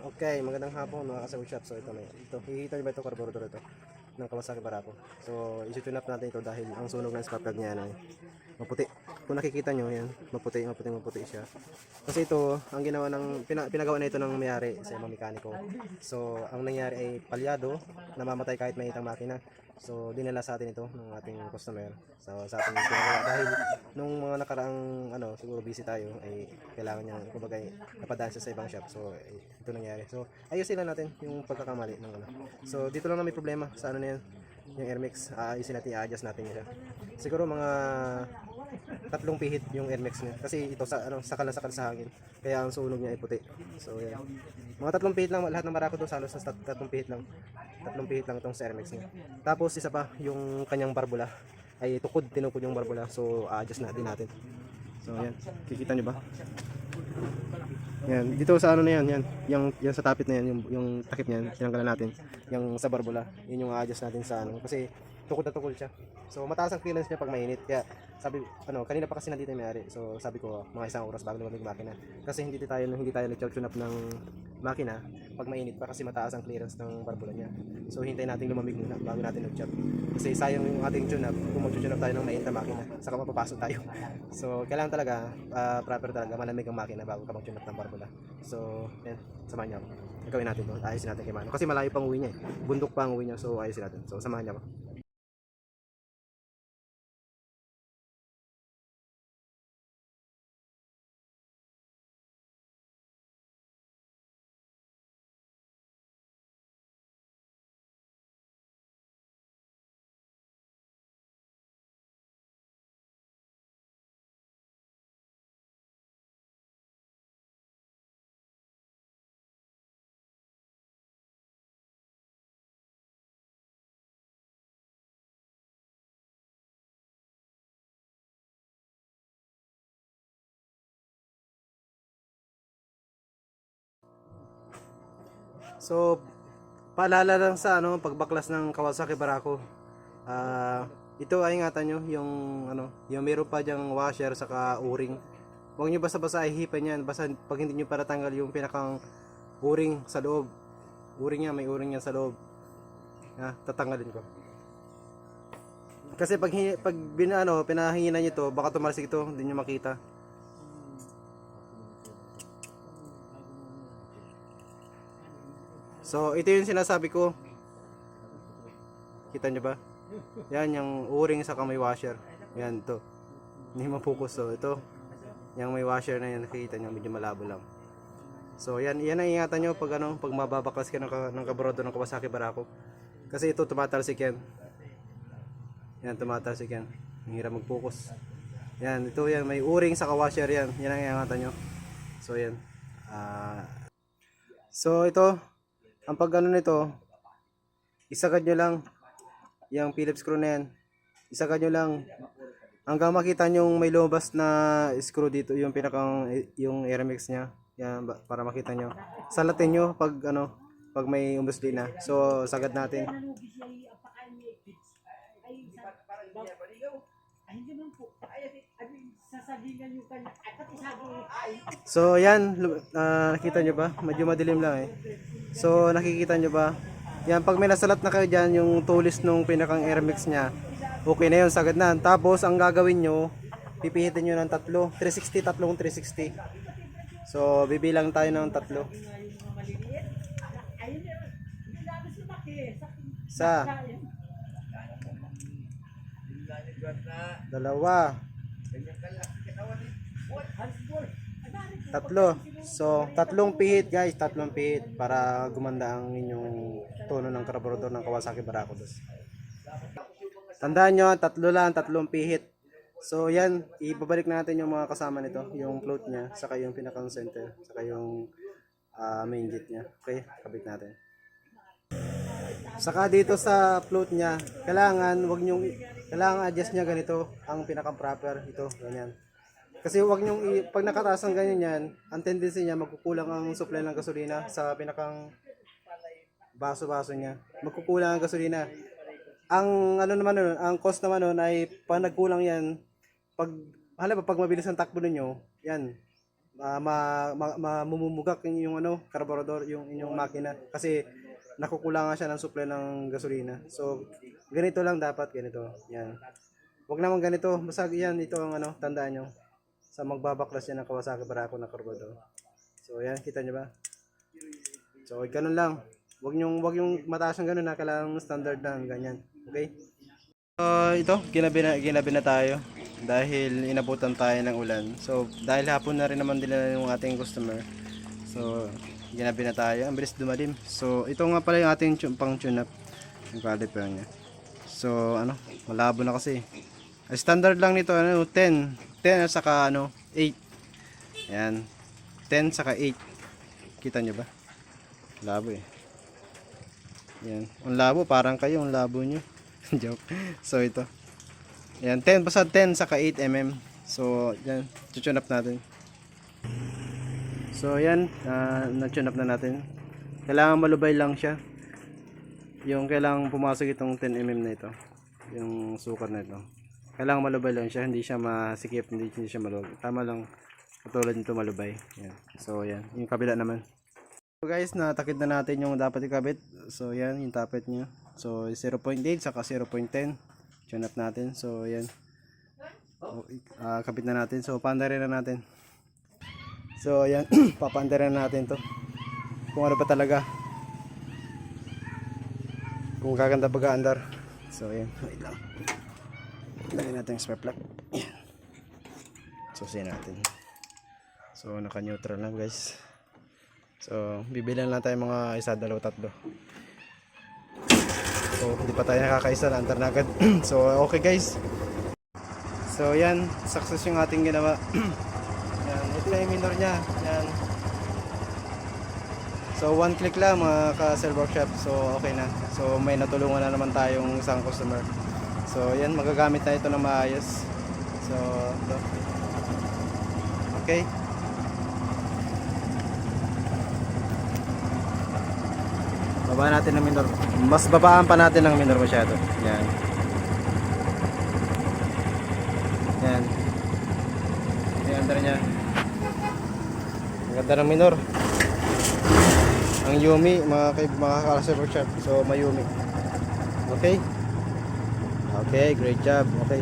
Okay, magandang hapon mga kasawi shop. So ito, hihita niyo ba ito carburetor ito ng Kawasaki Barako. So i-tune up natin ito dahil ang sunog ng spark plug niya ay maputi. Kung nakikita nyo, yan, maputi siya. Kasi ito, ang ginawa ng pinagawa na ito ng may-ari sa ibang mekaniko. So ang nangyari ay palyado, namamatay kahit may itang makina. So dinala sa atin ito ng ating customer. So sa ating pinagawa dahil nung mga nakaraang siguro busy tayo ay kailangan niya kumbaga napadaan siya sa ibang shop. So ito nangyari. So ayusin lang natin yung pagkakamali ng ano. So dito lang na may problema sa ano na yan, yung air mix. Ayusin natin, i-adjust natin siya. Siguro mga 3 pihit yung air mix niya kasi ito sakal na sakal sa hangin. Kaya ang sunog niya ay puti. So yan. Mga 3 pihit lang lahat ng Barako to, halos sa 3 pihit lang. 3 pihit lang itong sa air mix niya. Tapos isa pa yung kanyang barbula ay tinukod yung barbula. So adjust na din natin. So yan, kikita niyo ba? Yan, dito sa ano na yan, yung sa tapit na yan, yung takip niyan, tinanggalan natin. Yung sa barbula, yun yung adjust natin sa ano kasi tukod na tukod siya. So mataas ang clearance niya pag mainit. Kaya sabi kanina pa kasi nandito yung may-ari. So sabi ko mga 1 oras bago lumamig makina. Kasi hindi tayo nag-tune up ng makina pag mainit pa kasi mataas ang clearance ng barbula niya. So hintayin natin lumamig muna bago natin mag-tune. Kasi sayang yung ating tune up kung mag-tune up tayo ng mainit na makina. Saka mapapasok tayo. So kailangan talaga proper talaga malamig ang makina bago ka mag-tune up ng barbula. So yan, samahan niyo ako. Gawin natin to. Ayusin natin kay Mano. Kasi malayo pang uwi niya eh. Bundok pa ang uwi niya. So ayusin natin. So samahan niyo ako. So, paalala lang sa pagbaklas ng Kawasaki Barako. Ito ay ingatan nyo yung yung meron pa diyang washer saka o-ring. Huwag nyo basta-basta ihipin yan. Basta pag hindi nyo para tanggal yung pinakang o-ring sa loob. O-ring yan, may o-ring yan sa loob. Tatanggalin ko. Kasi pag pinahinginan nyo to, baka tumalsik ito, hindi nyo makita. So, ito yung sinasabi ko. Kita nyo ba? Yan, yung o-ring sa may washer. Yan, to. Hindi mapokus. So, ito. Yung may washer na yan, nakikita nyo, medyo malabo lang. So, yan ang ingatan nyo pag mababaklas ka ng kabrodo ng Kawasaki Barako. Kasi ito, tumatalsik yan. Yan, tumatalsik yan. Ang hirap mag-focus. Yan, ito yan, may o-ring sa washer yan. Yan ang ingatan nyo. So, yan. So, ito. Ang nito, isagad nyo lang yung Phillips screw na yan. Isagad nyo lang hanggang makita nyo may lumabas na screw dito, yung yung air mix nya. Yan, para makita nyo. Salatin nyo pag may umusli na. So, sagad natin. So, yan, nakita nyo ba? Medyo madilim lang eh. So, nakikita nyo ba? Yan, pag may nasalat na kayo dyan, yung tulis nung pinakang air mix nya, okay na yun, sagad na. Tapos, ang gagawin nyo, pipihitin nyo ng 360. So, bibilang tayo ng 3. Isa. 2. 3. So, 3 pihit guys, 3 pihit para gumanda ang inyong tono ng carburetor ng Kawasaki Barako. Tandaan nyo, 3 lang, 3 pihit. So, yan, ibabalik natin yung mga kasama nito, yung float nya, saka yung pinakang center, saka yung main jet nya. Okay, kabit natin. Saka dito sa float nya, kailangan adjust nya ganito, ang pinakang proper, ito, ganyan. Kasi wag nyong pag nakataas ng ganyan yan, ang tendency niya magkukulang ang supply ng gasolina sa pinakang baso-baso niya. Magkukulang ang gasolina. Ang ang cost naman nun ay pag nagkulang yan, pag mabilis ang takbo ninyo, yan, mamumugak yung ano, carburetor, yung inyong makina kasi nakukulangan siya ng supply ng gasolina. So ganito lang dapat, ganito. Yan. Wag naman ganito, basta yan, ito ang ano, tandaan nyo. Sa magbabaklas yan ng Kawasaki Barako na carburetor. So yan, kita nyo ba? So ganun lang. Wag yung mataas ng ganun na kailangan standard lang ganyan. Okay? Ito, ginabi na tayo dahil inabutan tayo ng ulan. So, dahil hapon na rin naman nila yung ating customer. So, ginabi na tayo. Ang bilis dumalim. So, ito nga pala yung ating pang tune up. Yung caliper niya. So, ano, malabo na kasi. Standard lang nito, ano, 10. 10 at saka, ano, 8. Ayan. 10 saka 8. Kita nyo ba? Labo eh. Ayan. Ang labo, parang kayo, ang labo nyo. Joke. So ito. Ayan, 10 basta 10 saka 8 mm. So yan, tune up natin. So yan, na-tune up na natin. Kailangan malubay lang siya. Yung kailangan pumasok itong 10 mm na ito. Yung sukat na ito. Kailangan malubay lang siya, hindi siya masikip, hindi siya malubay. Tama lang, katulad nito malubay. Yan. So yan, yung kabila naman. So guys, natakid na natin yung dapat ikabit. So yan, yung tapet niya. So 0.8 saka 0.10 tune up natin. So yan, kabit na natin. So pandarin na natin. So yan, papandarin na natin to kung ano pa talaga, kung gaganda pag-aandar. So yan, wait lang, lagyan natin yung spark plug. Yan. So siya natin. So naka neutral na guys. So bibilan lang tayo mga 1, 2, 3. So hindi pa tayo nakakaisa, naandar na agad. So okay guys. So yan, success yung ating ginawa. Yan, ito yung minor niya. Yan. So one click lang mga ka-Sel Workshop. So okay na. So may natulungan na naman tayong isang customer. So yan, magagamit na ito ng maayos. So ito. Okay. Baba natin ng minor. Mas babaan pa natin ng minor masyado. Yan. Yan. Yan, andar niya. Ang ganda ng minor. Ang Yumi, mga ka-Sel Workshop. So, may Yumi. Okay? Okay, great job. Okay.